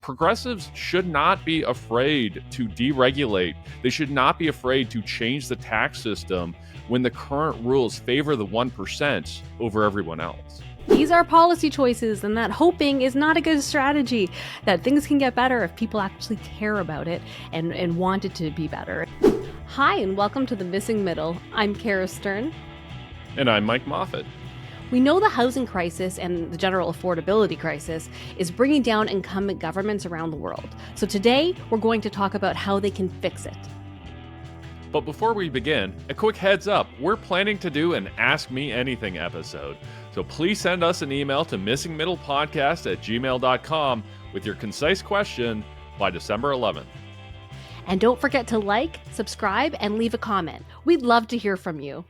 Progressives should not be afraid to deregulate. They should not be afraid to change the tax system when the current rules favor the 1% over everyone else. These are policy choices, and that hoping is not a good strategy. That things can get better if people actually care about it and want it to be better. Hi, and welcome to The Missing Middle. I'm Cara Stern. And I'm Mike Moffat. We know the housing crisis and the general affordability crisis is bringing down incumbent governments around the world. So today, we're going to talk about how they can fix it. But before we begin, a quick heads up. We're planning to do an Ask Me Anything episode. So please send us an email to missingmiddlepodcast@gmail.com with your concise question by December 11th. And don't forget to like, subscribe, and leave a comment. We'd love to hear from you.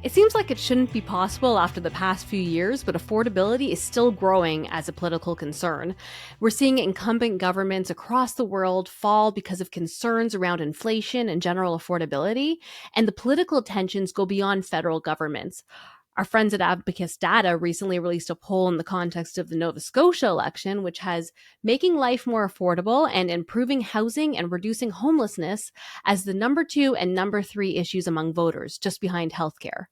It seems like it shouldn't be possible after the past few years, but affordability is still growing as a political concern. We're seeing incumbent governments across the world fall because of concerns around inflation and general affordability, and the political tensions go beyond federal governments. Our friends at Abacus Data recently released a poll in the context of the Nova Scotia election, which has making life more affordable and improving housing and reducing homelessness as the number 2 and number 3 issues among voters, just behind healthcare.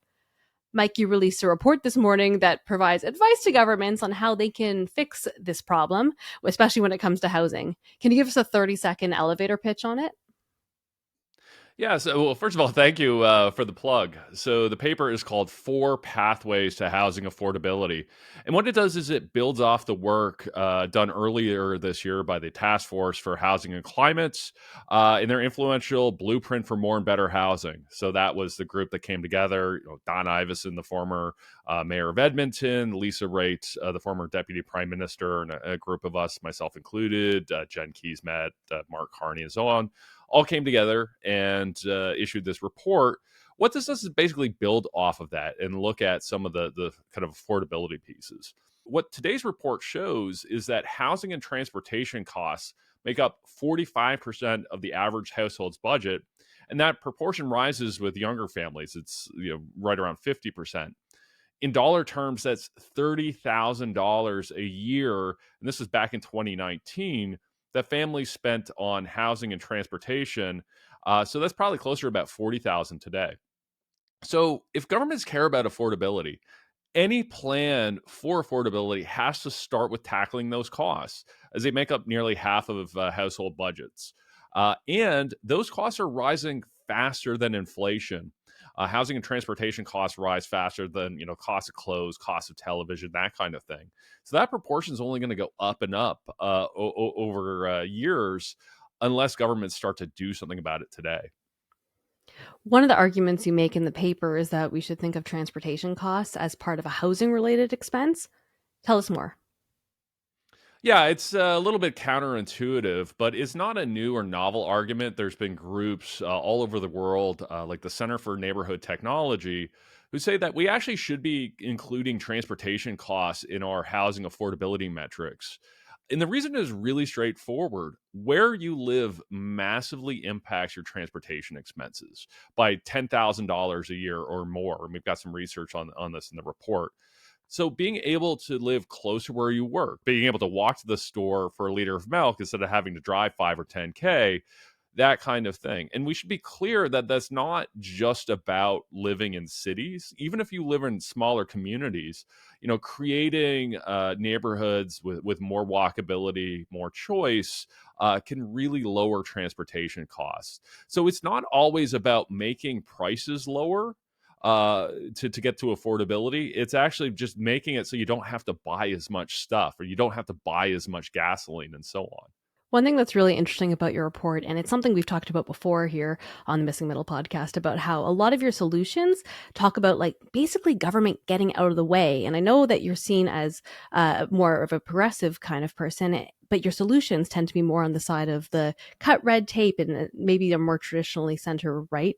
Mike, you released a report this morning that provides advice to governments on how they can fix this problem, especially when it comes to housing. Can you give us a 30-second elevator pitch on it? Yeah, well, first of all, thank you for the plug. So the paper is called 4 Pathways to Housing Affordability. And what it does is it builds off the work done earlier this year by the Task Force for Housing and Climate in their influential Blueprint for More and Better Housing. So that was the group that came together. Don Iveson, the former mayor of Edmonton, Lisa Raitt, the former deputy prime minister, and a group of us, myself included, Jen Keesmaat, Mark Carney, and so on, all came together and issued this report. What this does is basically build off of that and look at some of the kind of affordability pieces. What today's report shows is that housing and transportation costs make up 45% of the average household's budget, and that proportion rises with younger families. It's right around 50%. In dollar terms, that's $30,000 a year, and this is back in 2019, that families spent on housing and transportation. So that's probably closer to about $40,000 today. So if governments care about affordability, any plan for affordability has to start with tackling those costs, as they make up nearly half of household budgets. And those costs are rising faster than inflation. Housing and transportation costs rise faster than cost of clothes, cost of television, that kind of thing. So that proportion is only going to go up and up over years unless governments start to do something about it today. One of the arguments you make in the paper is that we should think of transportation costs as part of a housing-related expense. Tell us more. Yeah, it's a little bit counterintuitive, but it's not a new or novel argument. There's been groups all over the world, like the Center for Neighborhood Technology, who say that we actually should be including transportation costs in our housing affordability metrics. And the reason is really straightforward. Where you live massively impacts your transportation expenses by $10,000 a year or more. And we've got some research on this in the report. So being able to live close to where you work, being able to walk to the store for a liter of milk instead of having to drive 5 or 10K, that kind of thing. And we should be clear that that's not just about living in cities. Even if you live in smaller communities, creating neighborhoods with more walkability, more choice, can really lower transportation costs. So it's not always about making prices lower to get to affordability. It's actually just making it so you don't have to buy as much stuff, or you don't have to buy as much gasoline and so on. One thing that's really interesting about your report, and it's something we've talked about before here on the Missing Middle podcast, about how a lot of your solutions talk about basically government getting out of the way. And I know that you're seen as more of a progressive kind of person, but your solutions tend to be more on the side of the cut red tape and maybe a more traditionally center right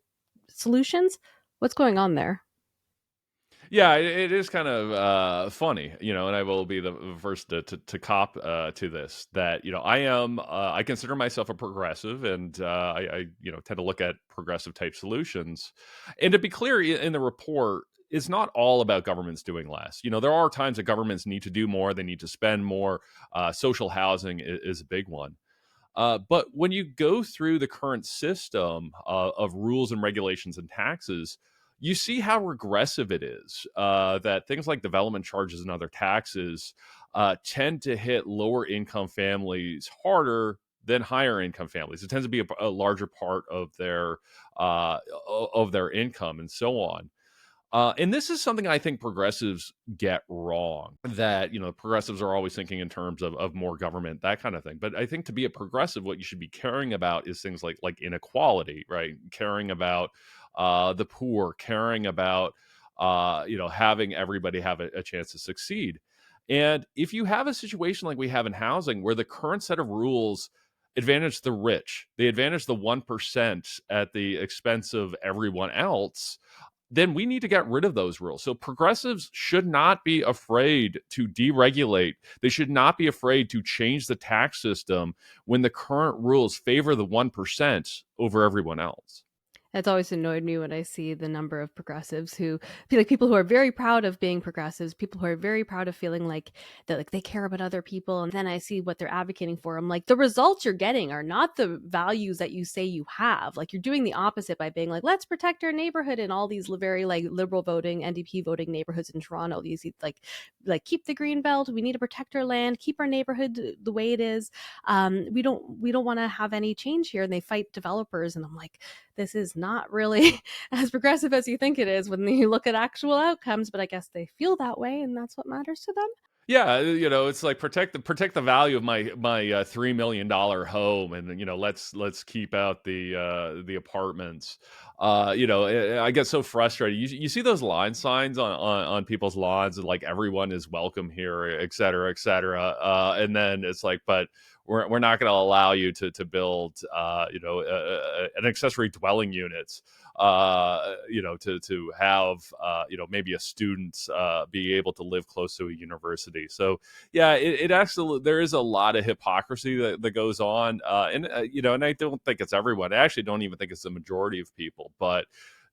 solutions. What's going on there? Yeah, it is kind of funny, and I will be the first to cop to this. That I consider myself a progressive, and I tend to look at progressive type solutions. And to be clear, in the report, it's not all about governments doing less. There are times that governments need to do more; they need to spend more. Social housing is a big one. But when you go through the current system of rules and regulations and taxes, you see how regressive it is. That things like development charges and other taxes tend to hit lower income families harder than higher income families. It tends to be a larger part of their income and so on. And this is something I think progressives get wrong. That progressives are always thinking in terms of more government, that kind of thing. But I think to be a progressive, what you should be caring about is things like inequality, right? Caring about the poor, caring about having everybody have a chance to succeed. And if you have a situation like we have in housing, where the current set of rules advantage the rich, they advantage the 1% at the expense of everyone else, then we need to get rid of those rules. So progressives should not be afraid to deregulate. They should not be afraid to change the tax system when the current rules favor the 1% over everyone else. It's always annoyed me when I see the number of progressives who feel like people who are very proud of being progressives, people who are very proud of feeling like that like they care about other people. And then I see what they're advocating for. I'm like, the results you're getting are not the values that you say you have. Like you're doing the opposite by being like, let's protect our neighborhood in all these very like liberal voting, NDP voting neighborhoods in Toronto. These like keep the green belt. We need to protect our land, keep our neighborhood the way it is. We don't want to have any change here. And they fight developers. And I'm like, this is not really as progressive as you think it is when you look at actual outcomes, but I guess they feel that way and that's what matters to them. Yeah, it's like protect the value of my $3 million home, and let's keep out the apartments. I get so frustrated. You see those line signs on people's lawns, and like everyone is welcome here, et cetera, et cetera. And then it's like, but we're not going to allow you to build an accessory dwelling units to have maybe a student be able to live close to a university. So yeah, it actually, there is a lot of hypocrisy that goes on, and I don't think it's everyone. I actually don't even think it's the majority of people, but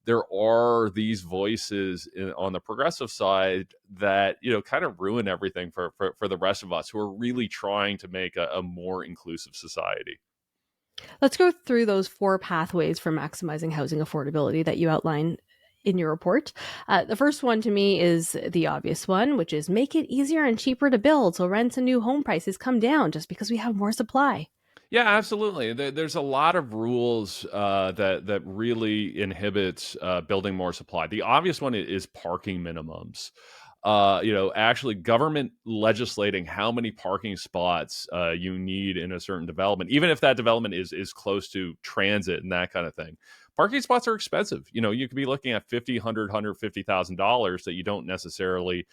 there are these voices on the progressive side that kind of ruin everything for the rest of us who are really trying to make a more inclusive society. Let's go through those four pathways for maximizing housing affordability that you outline in your report. The first one to me is the obvious one, which is make it easier and cheaper to build so rents and new home prices come down just because we have more supply. Yeah, absolutely. There's a lot of rules that really inhibit building more supply. The obvious one is parking minimums. Actually, government legislating how many parking spots you need in a certain development, even if that development is close to transit and that kind of thing. Parking spots are expensive. You could be looking at $50,000 that you don't necessarily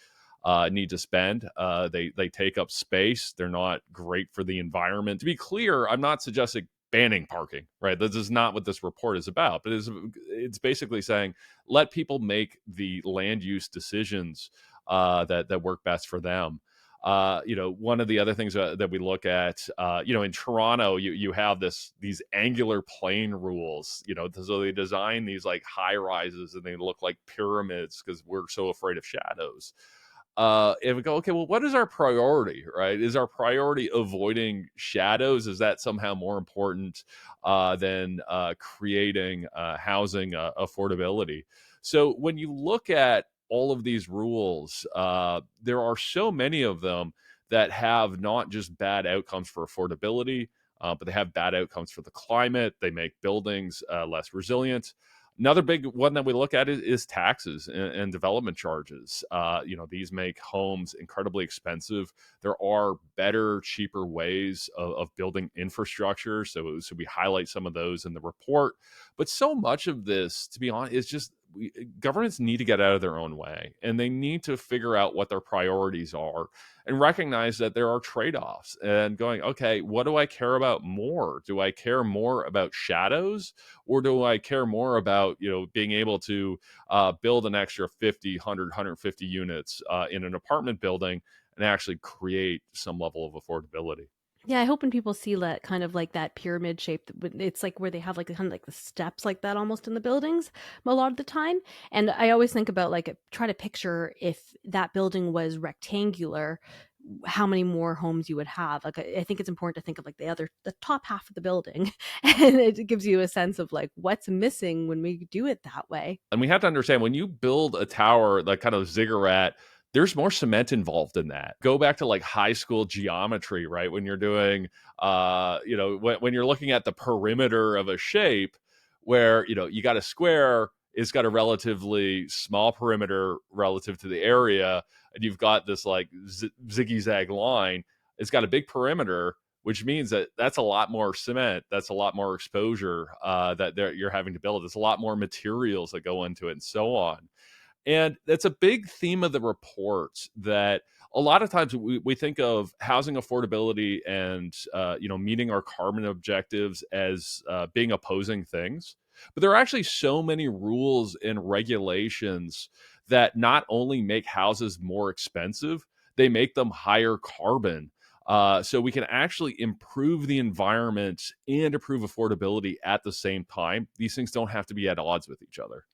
need to spend. They take up space. They're not great for the environment. To be clear, I'm not suggesting banning parking, right? This is not what this report is about, but it's basically saying let people make the land use decisions that work best for them. One of the other things that we look at, in Toronto, you have these angular plane rules. So they design these like high rises and they look like pyramids because we're so afraid of shadows. And we go, okay, well, what is our priority, right? Is our priority avoiding shadows? Is that somehow more important than creating housing affordability? So when you look at all of these rules, there are so many of them that have not just bad outcomes for affordability, but they have bad outcomes for the climate. They make buildings less resilient. Another big one that we look at is taxes and development charges. These make homes incredibly expensive. There are better, cheaper ways of building infrastructure. So we highlight some of those in the report. But so much of this, to be honest, is just governments need to get out of their own way, and they need to figure out what their priorities are and recognize that there are trade-offs, and going, okay, what do I care about more? Do I care more about shadows, or do I care more about, being able to build an extra 50, 100, 150 units in an apartment building and actually create some level of affordability? Yeah, I hope when people see that kind of like that pyramid shape, it's like where they have like kind of like the steps like that almost in the buildings a lot of the time. And I always think about like try to picture if that building was rectangular, how many more homes you would have. Like I think it's important to think of like the top half of the building, and it gives you a sense of like what's missing when we do it that way. And we have to understand, when you build a tower, like kind of ziggurat, there's more cement involved in that. Go back to like high school geometry, right? When you're doing, when you're looking at the perimeter of a shape, where, you got a square, it's got a relatively small perimeter relative to the area, and you've got this like ziggy zag line. It's got a big perimeter, which means that that's a lot more cement, that's a lot more exposure that you're having to build. There's a lot more materials that go into it, and so on. And that's a big theme of the report, that a lot of times we think of housing affordability and meeting our carbon objectives as being opposing things. But there are actually so many rules and regulations that not only make houses more expensive, they make them higher carbon. So we can actually improve the environment and improve affordability at the same time. These things don't have to be at odds with each other.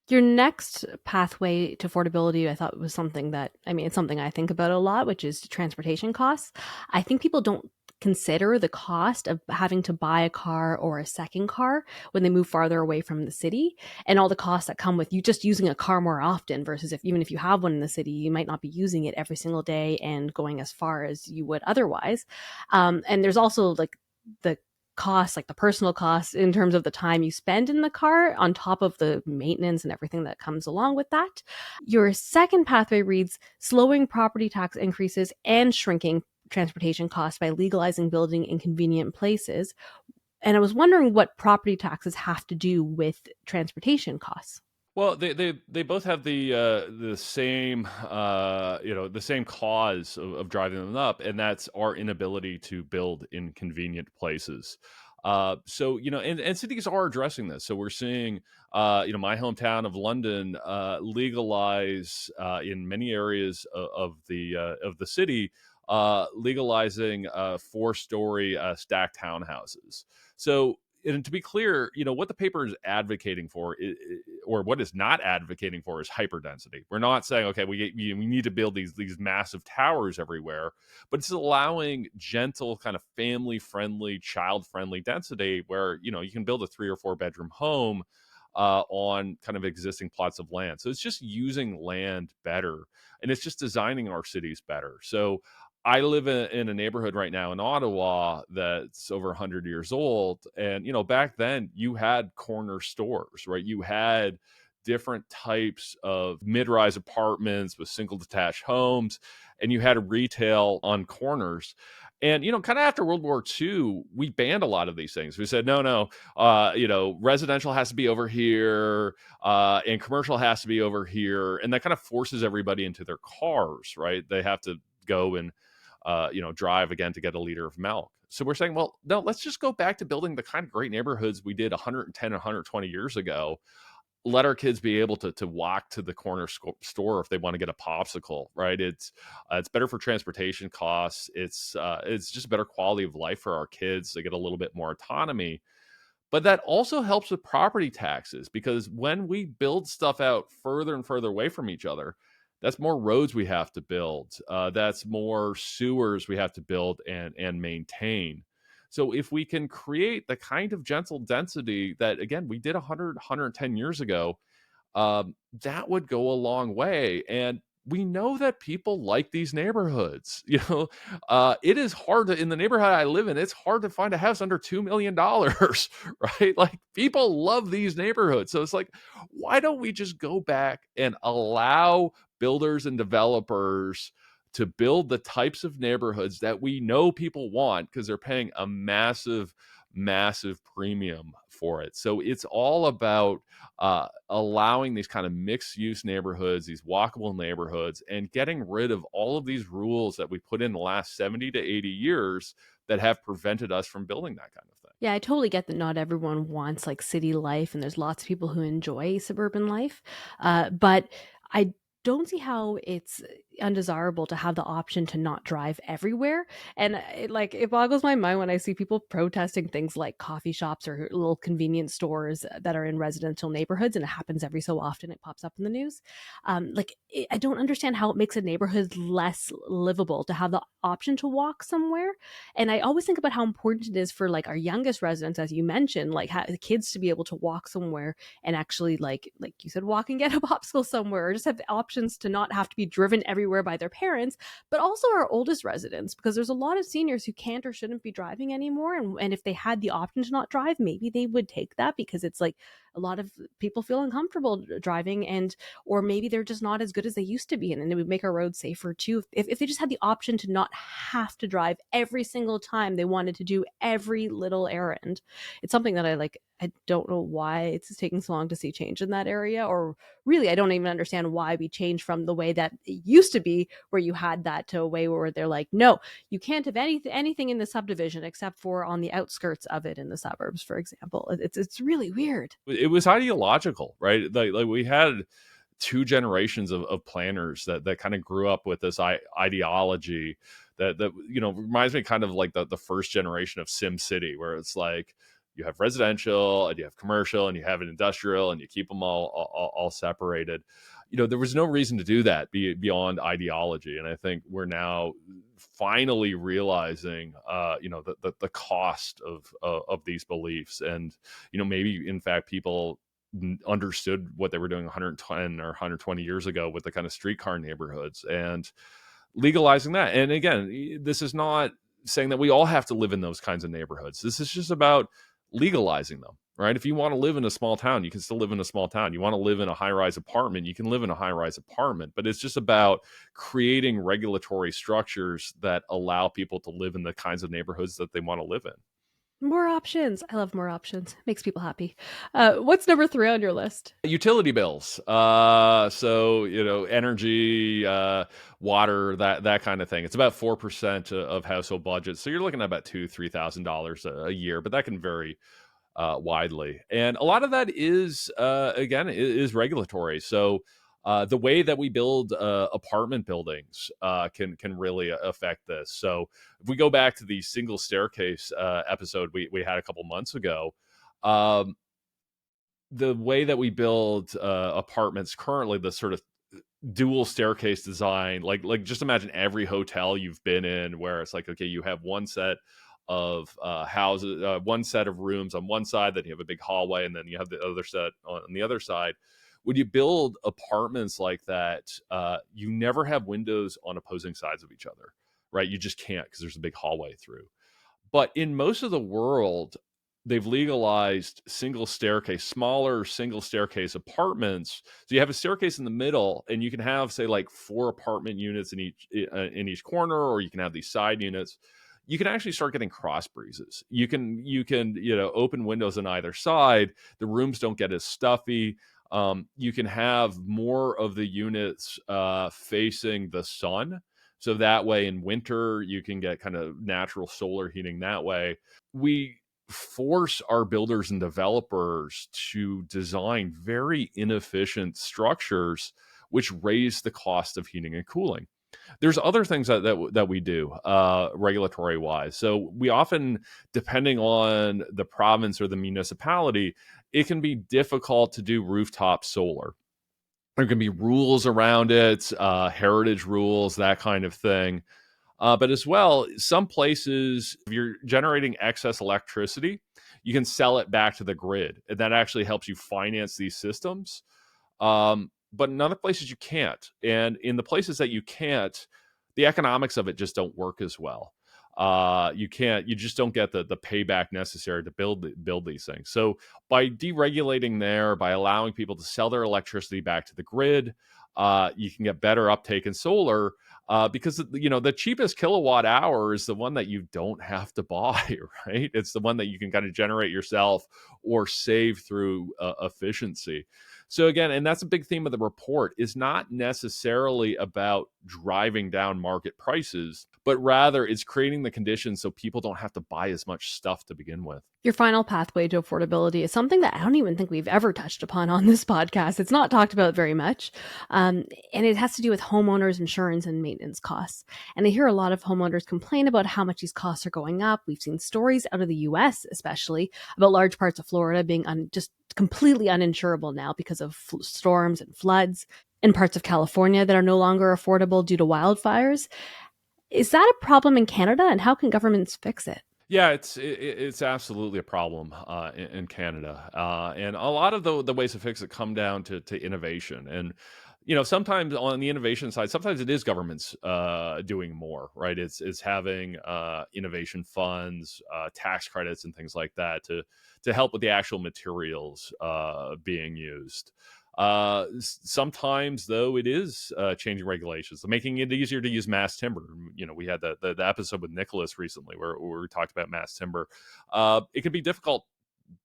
Your next pathway to affordability, I thought was something that, I mean, it's something I think about a lot, which is transportation costs. I think people don't consider the cost of having to buy a car or a second car when they move farther away from the city, and all the costs that come with you just using a car more often versus if even if you have one in the city, you might not be using it every single day and going as far as you would otherwise. And there's also like the costs, like the personal costs in terms of the time you spend in the car on top of the maintenance and everything that comes along with that. Your second pathway reads slowing property tax increases and shrinking transportation costs by legalizing building in convenient places. And I was wondering what property taxes have to do with transportation costs. Well, they both have the same the same cause of driving them up, and that's our inability to build in convenient places. So and cities are addressing this. So we're seeing my hometown of London legalize in many areas of the city, legalizing 4-story stacked townhouses. So, and to be clear, what the paper is advocating for, or what is not advocating for, is hyperdensity. We're not saying, okay, we need to build these massive towers everywhere, but it's allowing gentle, kind of family friendly, child friendly density, where you can build a 3 or 4 bedroom home on kind of existing plots of land. So it's just using land better, and it's just designing our cities better. So I live in a neighborhood right now in Ottawa that's over 100 years old. And, back then you had corner stores, right? You had different types of mid-rise apartments with single detached homes, and you had retail on corners. And, kind of after World War II, we banned a lot of these things. We said, no, residential has to be over here, and commercial has to be over here. And that kind of forces everybody into their cars, right? They have to go and drive again to get a liter of milk. So we're saying, well, no, let's just go back to building the kind of great neighborhoods we did 110, 120 years ago. Let our kids be able to walk to the corner store if they want to get a popsicle, right? It's better for transportation costs. It's just a better quality of life for our kids. They get a little bit more autonomy. But that also helps with property taxes, because when we build stuff out further and further away from each other, that's more roads we have to build. That's more sewers we have to build and maintain. So if we can create the kind of gentle density that, again, we did 100, 110 years ago, that would go a long way. And we know that people like these neighborhoods. It is hard in the neighborhood I live in, it's hard to find a house under $2 million, right? Like, people love these neighborhoods. So it's like, why don't we just go back and allow builders and developers to build the types of neighborhoods that we know people want, because they're paying a massive massive premium for it. So it's all about allowing these kind of mixed use neighborhoods, these walkable neighborhoods, and getting rid of all of these rules that we put in the last 70 to 80 years that have prevented us from building that kind of thing. Yeah, I totally get that not everyone wants like city life, and there's lots of people who enjoy suburban life. But I don't see how it's undesirable to have the option to not drive everywhere. And it boggles my mind when I see people protesting things like coffee shops or little convenience stores that are in residential neighborhoods, and it happens every so often. It pops up in the news. I don't understand how it makes a neighborhood less livable to have the option to walk somewhere. And I always think about how important it is for like our youngest residents, as you mentioned, like the kids to be able to walk somewhere and actually like you said, walk and get a popsicle somewhere, or just have the options to not have to be driven everywhere by their parents, but also our oldest residents, because there's a lot of seniors who can't or shouldn't be driving anymore. And if they had the option to not drive, maybe they would take that, because it's like a lot of people feel uncomfortable driving, and or maybe they're just not as good as they used to be, and it would make our roads safer too if they just had the option to not have to drive every single time they wanted to do every little errand. It's something that I don't know why it's taking so long to see change in that area, or really I don't even understand why we changed from the way that it used to be, where you had that, to a way where they're like, no, you can't have anything in the subdivision except for on the outskirts of it in the suburbs, for example. It's really weird. It was ideological, right? Like we had two generations of planners that kind of grew up with this ideology that reminds me kind of like the first generation of Sim City, where it's like you have residential and you have commercial and you have an industrial and you keep them all separated. There was no reason to do that beyond ideology, and I think we're now finally realizing the cost of these beliefs. And maybe in fact people understood what they were doing 110 or 120 years ago with the kind of streetcar neighborhoods and legalizing that. And again, this is not saying that we all have to live in those kinds of neighborhoods. This is just about legalizing them, right? If you want to live in a small town, you can still live in a small town. You want to live in a high-rise apartment, you can live in a high-rise apartment. But it's just about creating regulatory structures that allow people to live in the kinds of neighborhoods that they want to live in. More options. I love more options. Makes people happy. What's number 3 on your list? Utility bills, so energy, water, that kind of thing. It's about 4% of household budgets, so you're looking at about $2,000-3,000 a year, but that can vary widely. And a lot of that is again is regulatory. So the way that we build apartment buildings can really affect this. So if we go back to the single staircase episode we had a couple months ago, the way that we build apartments currently, the sort of dual staircase design, like just imagine every hotel you've been in, where it's like, okay, you have one set of houses, one set of rooms on one side, then you have a big hallway, and then you have the other set on the other side. When you build apartments like that, you never have windows on opposing sides of each other, right? You just can't, because there's a big hallway through. But in most of the world, they've legalized single staircase, smaller single staircase apartments. So you have a staircase in the middle, and you can have, say, like 4 apartment units in each corner, or you can have these side units. You can actually start getting cross breezes. You can open windows on either side. The rooms don't get as stuffy. You can have more of the units facing the sun. So that way in winter, you can get kind of natural solar heating that way. We force our builders and developers to design very inefficient structures, which raise the cost of heating and cooling. There's other things that we do regulatory wise. So we often, depending on the province or the municipality, it can be difficult to do rooftop solar. There can be rules around it, heritage rules, that kind of thing. But as well, some places, if you're generating excess electricity, you can sell it back to the grid. And that actually helps you finance these systems. But in other places, you can't. And in the places that you can't, the economics of it just don't work as well. You just don't get the payback necessary to build these things. So by deregulating there, by allowing people to sell their electricity back to the grid, you can get better uptake in solar. because the cheapest kilowatt hour is the one that you don't have to buy, right? It's the one that you can kind of generate yourself or save through efficiency. So again, and that's a big theme of the report, is not necessarily about driving down market prices, but rather it's creating the conditions so people don't have to buy as much stuff to begin with. Your final pathway to affordability is something that I don't even think we've ever touched upon on this podcast. It's not talked about very much. And it has to do with homeowners insurance and maintenance costs. And I hear a lot of homeowners complain about how much these costs are going up. We've seen stories out of the US, especially, about large parts of Florida being just completely uninsurable now because of storms and floods, in parts of California that are no longer affordable due to wildfires. Is that a problem in Canada, and how can governments fix it? Yeah, it's absolutely a problem in Canada, and a lot of the ways to fix it come down to innovation. And sometimes on the innovation side, sometimes it is governments doing more, right? It's having innovation funds, tax credits, and things like that to help with the actual materials being used. Sometimes though it is changing regulations, making it easier to use mass timber. We had the episode with Nicholas recently where we talked about mass timber. It can be difficult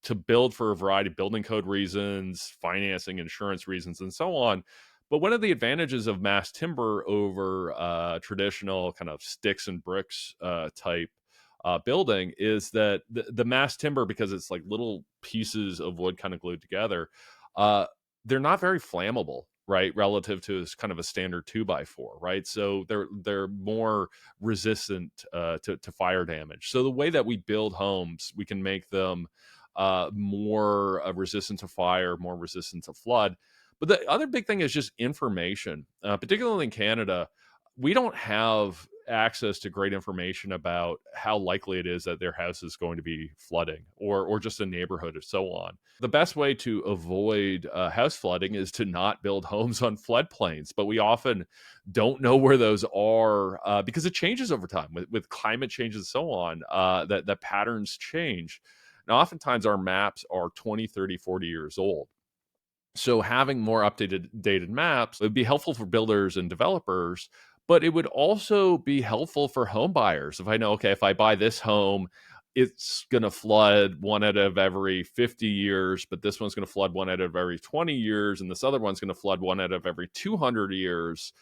to build for a variety of building code reasons, financing, insurance reasons, and so on. But one of the advantages of mass timber over traditional kind of sticks and bricks type building is that the mass timber, because it's like little pieces of wood kind of glued together, uh, they're not very flammable, right? Relative to kind of a standard 2x4, right? So they're more resistant to fire damage. So the way that we build homes, we can make them more resistant to fire, more resistant to flood. But the other big thing is just information, particularly in Canada. We don't have access to great information about how likely it is that their house is going to be flooding, or just a neighborhood or so on. The best way to avoid house flooding is to not build homes on floodplains, but we often don't know where those are because it changes over time with climate change and so on, that patterns change. Now, oftentimes our maps are 20, 30, 40 years old. So having more updated dated maps would be helpful for builders and developers, but it would also be helpful for home buyers. If I know, okay, if I buy this home, it's going to flood one out of every 50 years, but this one's going to flood one out of every 20 years, and this other one's going to flood one out of every 200 years.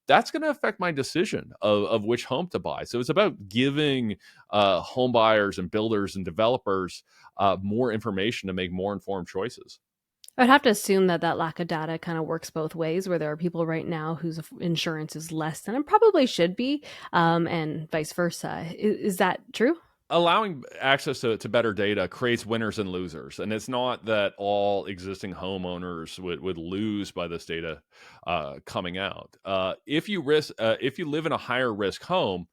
That's going to affect my decision of which home to buy. So it's about giving home buyers and builders and developers more information to make more informed choices. I'd have to assume that that lack of data kind of works both ways, where there are people right now whose insurance is less than it probably should be, and vice versa. Is that true? Allowing access to better data creates winners and losers. And it's not that all existing homeowners would lose by this data coming out. If you live in a higher risk home,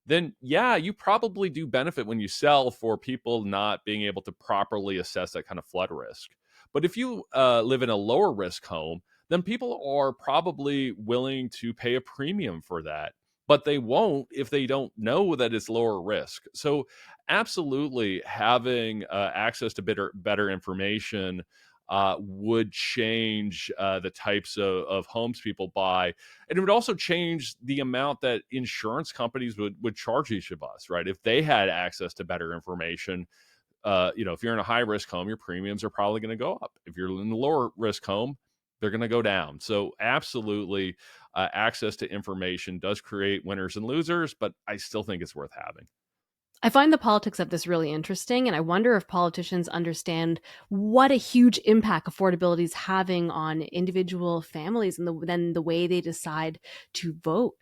then yeah, you probably do benefit when you sell for people not being able to properly assess that kind of flood risk. But if you live in a lower risk home, then people are probably willing to pay a premium for that. But they won't if they don't know that it's lower risk. So, absolutely, having access to better information would change the types of homes people buy, and it would also change the amount that insurance companies would charge each of us, right? If they had access to better information, if you're in a high risk home, your premiums are probably going to go up. If you're in a lower risk home, they're going to go down. So absolutely, access to information does create winners and losers, but I still think it's worth having. I find the politics of this really interesting, and I wonder if politicians understand what a huge impact affordability is having on individual families and then the way they decide to vote.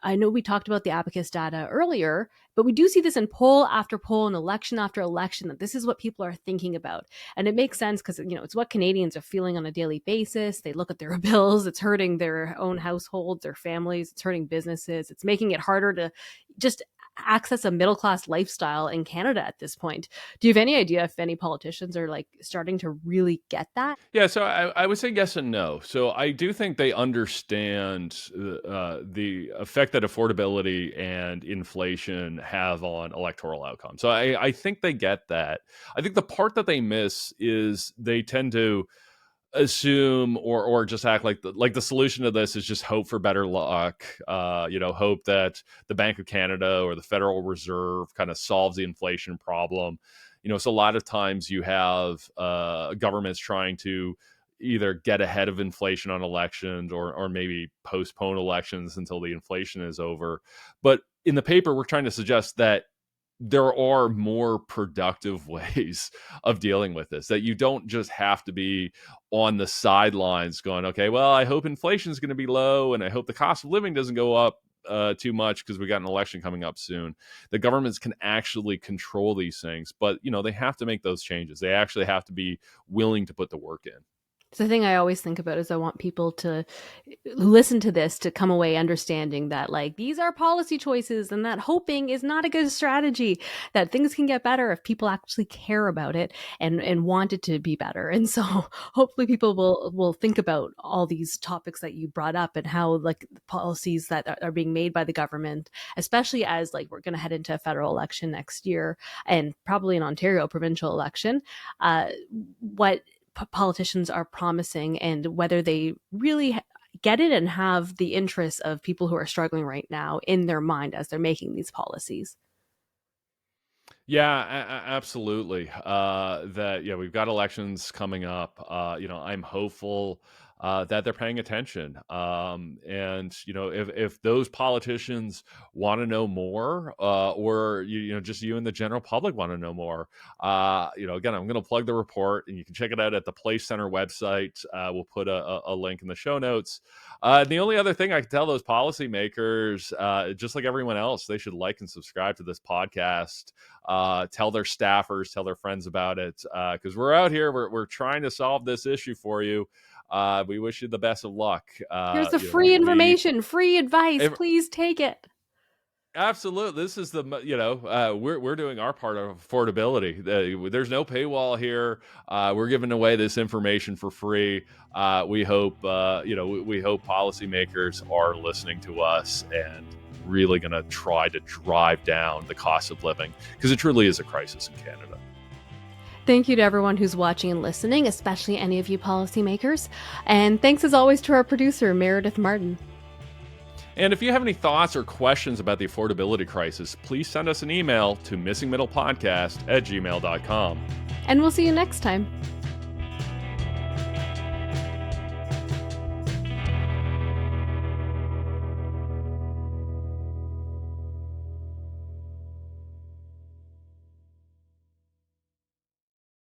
I know we talked about the Abacus data earlier, but we do see this in poll after poll and election after election, that this is what people are thinking about. And it makes sense because it's what Canadians are feeling on a daily basis. They look at their bills, it's hurting their own households, their families, it's hurting businesses, it's making it harder to just access a middle class lifestyle in Canada at this point. Do you have any idea if any politicians are like starting to really get that? Yeah, so I would say yes and no. So I do think they understand the effect that affordability and inflation have on electoral outcomes. So I think they get that. I think the part that they miss is they tend to assume or just act like the solution to this is just hope for better luck. Hope that the Bank of Canada or the Federal Reserve kind of solves the inflation problem. So a lot of times you have governments trying to either get ahead of inflation on elections or maybe postpone elections until the inflation is over. But in the paper, we're trying to suggest that there are more productive ways of dealing with this, that you don't just have to be on the sidelines going, okay, well, I hope inflation is going to be low and I hope the cost of living doesn't go up too much because we got an election coming up soon. The governments can actually control these things, but they have to make those changes. They actually have to be willing to put the work in. The thing I always think about is I want people to listen to this to come away understanding that like these are policy choices and that hoping is not a good strategy, that things can get better if people actually care about it and want it to be better. And so hopefully people will think about all these topics that you brought up and how like the policies that are being made by the government, especially as like we're going to head into a federal election next year and probably an Ontario provincial election, what politicians are promising and whether they really get it and have the interests of people who are struggling right now in their mind as they're making these policies. Yeah, absolutely. We've got elections coming up. I'm hopeful that they're paying attention. And if those politicians want to know more, or just you and the general public want to know more, again, I'm going to plug the report, and you can check it out at the Place Center website. We'll put a link in the show notes. The only other thing I can tell those policymakers, just like everyone else, they should like and subscribe to this podcast. Tell their staffers, tell their friends about it, because we're out here. We're trying to solve this issue for you. We wish you the best of luck. Here's the free information, free advice. Please take it. Absolutely. This is we're doing our part of affordability. There's no paywall here. We're giving away this information for free. We hope we hope policymakers are listening to us and really going to try to drive down the cost of living, because it truly is a crisis in Canada. Thank you to everyone who's watching and listening, especially any of you policymakers. And thanks as always to our producer, Meredith Martin. And if you have any thoughts or questions about the affordability crisis, please send us an email to missingmiddlepodcast@gmail.com. And we'll see you next time.